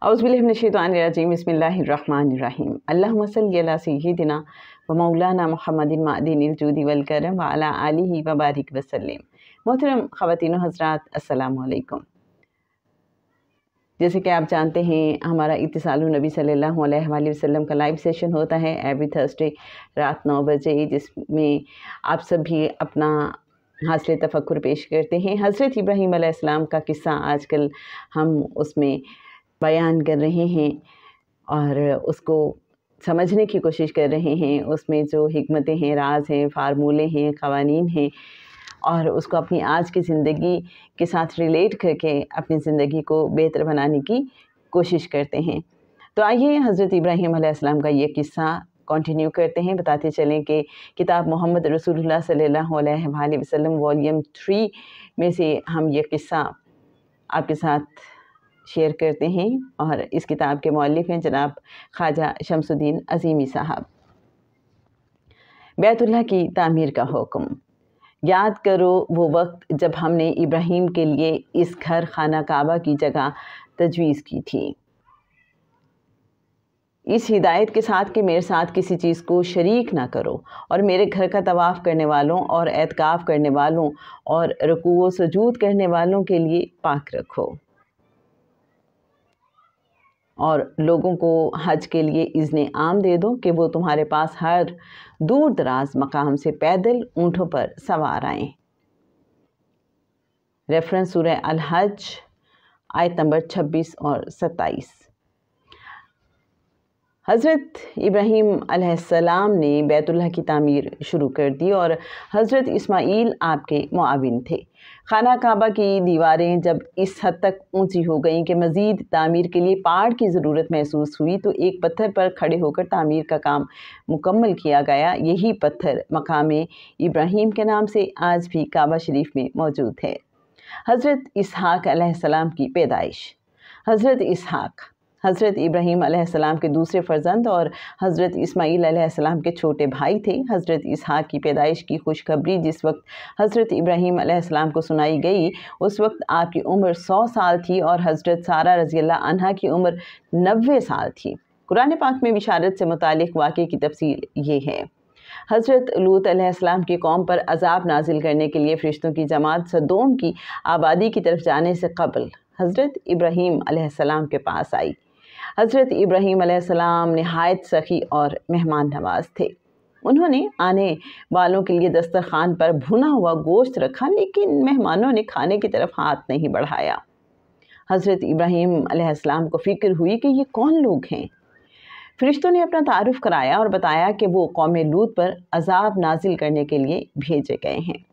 औज़ुबिल्लाहिमिनश्शैतानिर्रजीम बिस्मिल्लाहिर्रहमानिर्रहीम अल्लाहुम्मा सल्लि अला सय्यिदिना व मौलाना मुहम्मदिन मादिनिल जूदी वल करम व अला आलिहि व बारिक वसल्लम। मोहतरम ख़वातीन व हज़रात, अस्सलामु अलैकुम। जैसे कि आप जानते हैं, हमारा इत्तिसालुन नबी सल्लल्लाहु अलैहि वसल्लम का लाइव सेशन होता है एवरी थर्सडे रात 9 बजे, जिसमें आप सभी अपना हासिल तफक्कुर पेश करते हैं। हज़रत इब्राहीम अलैहिस्सलाम का किस्सा आजकल हम उसमें बयान कर रहे हैं और उसको समझने की कोशिश कर रहे हैं। उसमें जो हिकमतें हैं, राज हैं, फार्मूले हैं, क़वानीन हैं, और उसको अपनी आज की ज़िंदगी के साथ रिलेट करके अपनी ज़िंदगी को बेहतर बनाने की कोशिश करते हैं। तो आइए हज़रत इब्राहीम अलैहिस्सलाम का ये किस्सा कंटिन्यू करते हैं। बताते चलें कि किताब मोहम्मद रसूलुल्लाह सल्लल्लाहु अलैहि वसल्लम वॉल्यूम 3 में से हम ये किस्सा आपके साथ शेयर करते हैं, और इस किताब के मौलिफ़ हैं जनाब ख्वाजा शमसुद्दीन अज़ीमी साहब। बैतुल्लाह की तामीर का हुक्म। याद करो वो वक्त जब हमने इब्राहीम के लिए इस घर खाना काबा की जगह तजवीज़ की थी, इस हिदायत के साथ कि मेरे साथ किसी चीज़ को शरीक ना करो, और मेरे घर का तवाफ़ करने वालों और एतकाफ़ करने वालों और रुकू व सुजूद करने वालों के लिए पाक रखो, और लोगों को हज के लिए इज़्ने आम दे दो कि वो तुम्हारे पास हर दूर दराज मकाम से पैदल ऊँटों पर सवार आएँ। रेफरेंस सूरह अल हज आयत नंबर 26 और 27। हज़रत इब्राहीम अलैहिस्सलाम ने बैतुल्लाह की तामीर शुरू कर दी, और हज़रत इस्माईल आपके मुआविन थे। खाना काबा की दीवारें जब इस हद तक ऊंची हो गईं कि मज़ीद तामीर के लिए पहाड़ की ज़रूरत महसूस हुई, तो एक पत्थर पर खड़े होकर तामीर का काम मुकम्मल किया गया। यही पत्थर मकाम इब्राहीम के नाम से आज भी काबा शरीफ में मौजूद है। हज़रत इसहाक़ अलैहिस्सलाम की पैदाइश। हज़रत इसहाक़ हज़रत इब्राहीम अलैहिस्सलाम के दूसरे फ़र्जंद और हज़रत इस्माईल अलैहिस्सलाम के छोटे भाई थे। हज़रत इसहाक़ की पैदाइश की खुशखबरी जिस वक्त हज़रत इब्राहीम अलैहिस्सलाम को सुनाई गई, उस वक्त आपकी उम्र 100 साल थी और हज़रत सारा रज़ियल्लाहु अन्हा की उम्र 90 साल थी। कुरान पाक में बिशारत से मुतालिक वाक़े की तफसील ये है। हज़रत लूत अलैहिस्सलाम की कौम पर अज़ाब नाजिल करने के लिए फ़रिश्तों की जमात सदोम की आबादी की तरफ जाने से क़ब्ल हज़रत इब्राहीम अलैहिस्सलाम के पास आई। हज़रत इब्राहीम अलैहिस्सलाम नहायत सखी और मेहमान नवाज थे। उन्होंने आने वालों के लिए दस्तरखान पर भुना हुआ गोश्त रखा, लेकिन मेहमानों ने खाने की तरफ हाथ नहीं बढ़ाया। हज़रत इब्राहीम अलैहिस्सलाम को फ़िक्र हुई कि ये कौन लोग हैं। फ़रिश्तों ने अपना तारुफ़ कराया और बताया कि वो कौम लूत पर अज़ाब नाजिल करने के लिए भेजे गए हैं।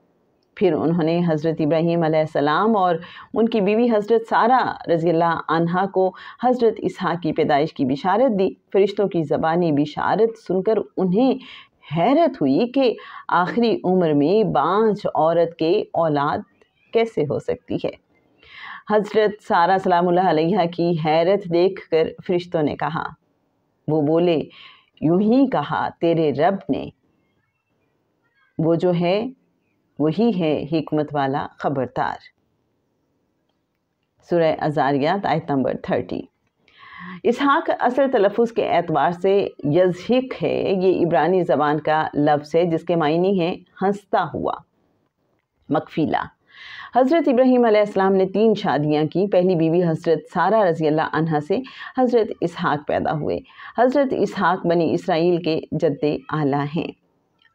फिर उन्होंने हज़रत इब्राहीम अलैहिस्सलाम और उनकी बीवी हज़रत सारा रज़ियल्लाहु अन्हा को हज़रत इसहाक़ की पैदाइश की बिशारत दी। फ़रिश्तों की ज़बानी बिशारत सुनकर उन्हें हैरत हुई कि आखिरी उम्र में बांझ औरत के औलाद कैसे हो सकती है। हज़रत सारा सलामुल्लाह अलैहा की हैरत देखकर फ़रिश्तों ने कहा, वो बोले, यूं ही कहा तेरे रब ने, वो जो है वही है हिकमत वाला खबरदार। सूरह अज़ारियात आयत नंबर 30। इसहाक़ असल तलफ़ुज़ के एतबार से यज़हिक है। ये इब्रानी ज़बान का लफ्ज़ है जिसके मायनी है हंसता हुआ। मकफ़ीला। हज़रत इब्राहीम अलैहिस्सलाम ने 3 शादियाँ की। पहली बीवी हज़रत सारा रज़ियल्लाहु अन्हा से हज़रत इसहाक़ पैदा हुए। हज़रत इसहाक़ बनी इसराइल के जद्दे आला हैं।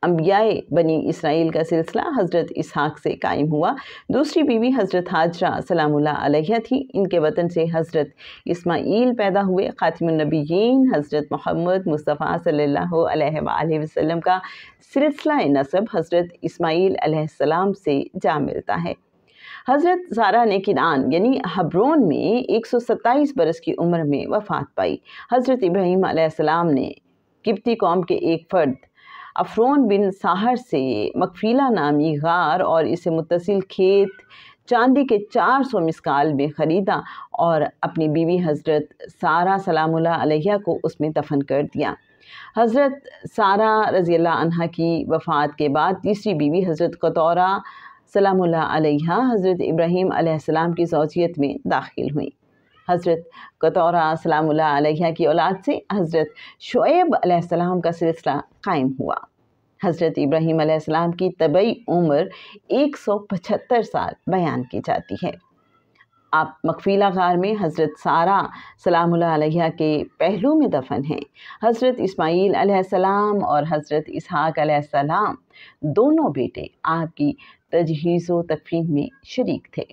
अंबियाए बनी इसराइल का सिलसिला हज़रत इसहाक़ से कायम हुआ। दूसरी बीवी हज़रत हाजरा सलामुल्लाह अलैहा थी। इनके वतन से हज़रत इस्माईल पैदा हुए। ख़ातिमुन नबिय्यीन हज़रत मोहम्मद मुस्तफ़ा सल्लल्लाहु अलैहि वसल्लम का सिलसिला नसब हज़रत इस्माईल अलैहिस्सलाम से जा मिलता है। हज़रत सारा ने किनान यानी हब्रोन में 127 बरस की उम्र में वफ़ात पाई। हज़रत इब्राहीम अलैहिस्सलाम ने किब्ती कौम के एक फ़र्द अफ़रोन बिन साहर से मकफ़ीला नामी गार और इसे मुत्तसिल खेत चांदी के 400 मिस्काल में ख़रीदा और अपनी बीवी हज़रत सारा सलामुल्लाह अलैहा को उसमें दफन कर दिया। हज़रत सारा रज़ियल्लाहु अन्हा की वफ़ात के बाद तीसरी बीवी हज़रत कतौरा सलामुल्लाह अलैहा हज़रत इब्राहीम अलैहिस्सलाम की ज़ौजियत में दाखिल हुई। حضرت قطورہ سلام اللہ علیہ کی اولاد سے حضرت شعیب علیہ السلام کا سلسلہ قائم ہوا۔ حضرت ابراہیم علیہ السلام کی طبعی عمر 175 سال بیان کی جاتی ہے۔ آپ مقفیلہ غار میں حضرت سارہ سلام اللہ علیہ کے پہلو میں دفن ہیں۔ حضرت اسماعیل علیہ السلام اور حضرت اسحاق علیہ السلام دونوں بیٹے آپ کی تجہیز و تکفین میں شریک تھے۔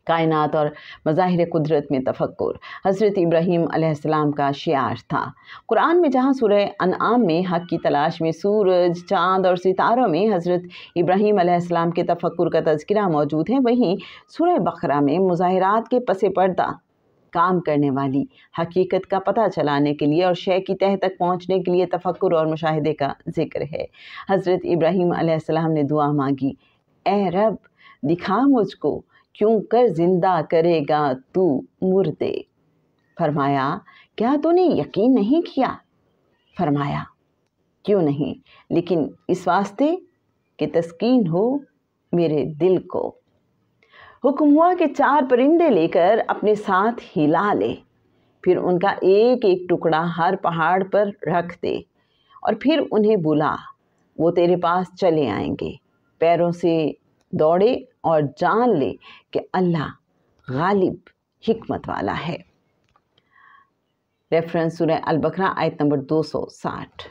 کائنات اور مظاہر قدرت میں تفکر حضرت ابراہیم علیہ السلام کا شعار تھا۔ قرآن میں جہاں سورہ انعام میں حق کی تلاش میں سورج، چاند اور ستاروں میں حضرت ابراہیم علیہ السلام کے تفکر کا تذکرہ موجود ہے، وہیں سورہ بقرہ میں مظاہرات کے پس پردہ کام کرنے والی حقیقت کا پتہ چلانے کے لیے اور شے کی تہہ تک پہنچنے کے لیے تفکر اور مشاہدے کا ذکر ہے۔ حضرت ابراہیم علیہ السلام نے دعا مانگی، اے رب دکھا مجھ کو کیوں کر زندہ کرے گا تو مردے۔ فرمایا کیا تو نے یقین نہیں کیا؟ فرمایا کیوں نہیں، لیکن اس واسطے کہ تسکین ہو میرے دل کو۔ حکم ہوا کہ 4 پرندے لے کر اپنے ساتھ ہلا لے، پھر ان کا ایک ایک ٹکڑا ہر پہاڑ پر رکھ دے اور پھر انہیں بلا، وہ تیرے پاس چلے آئیں گے۔ پیروں سے دوڑے اور جان لے کہ اللہ غالب حکمت والا ہے۔ ریفرنس سورہ البقرہ آیت نمبر 260۔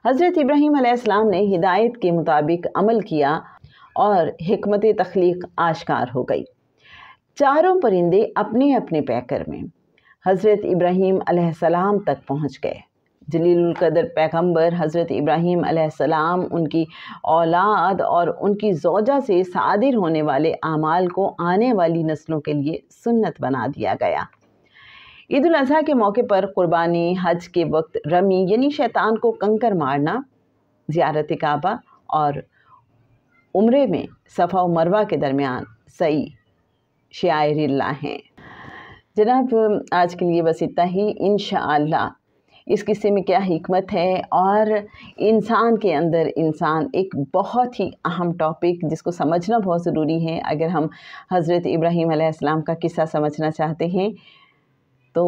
حضرت ابراہیم علیہ السلام نے ہدایت کے مطابق عمل کیا اور حکمت تخلیق آشکار ہو گئی۔ 4 پرندے اپنے اپنے پیکر میں حضرت ابراہیم علیہ السلام تک پہنچ گئے۔ جلیل القدر پیغمبر حضرت ابراہیم علیہ السلام، ان کی اولاد اور ان کی زوجہ سے صادر ہونے والے اعمال کو آنے والی نسلوں کے لیے سنت بنا دیا گیا۔ عید الاضحیٰ کے موقع پر قربانی، حج کے وقت رمی یعنی شیطان کو کنکر مارنا، زیارت کعبہ اور عمرے میں صفا و مروہ کے درمیان سعی شعائر اللہ ہیں۔ جناب آج کے لیے بس اتنا ہی۔ انشاءاللہ اس قصے میں کیا حکمت ہے اور انسان کے اندر انسان ایک بہت ہی اہم ٹاپک جس کو سمجھنا بہت ضروری ہے۔ اگر ہم حضرت ابراہیم علیہ السلام کا قصہ سمجھنا چاہتے ہیں تو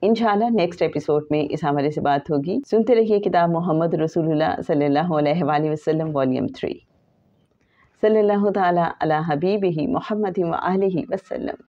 انشاءاللہ نیکسٹ ایپیسوڈ میں اس حوالے سے بات ہوگی۔ سنتے رہیے کتاب محمد رسول اللہ صلی اللہ علیہ وآلہ وسلم والیوم 3۔ صلی اللہ تعالیٰ علی حبیبہ محمد و آلہ وسلم۔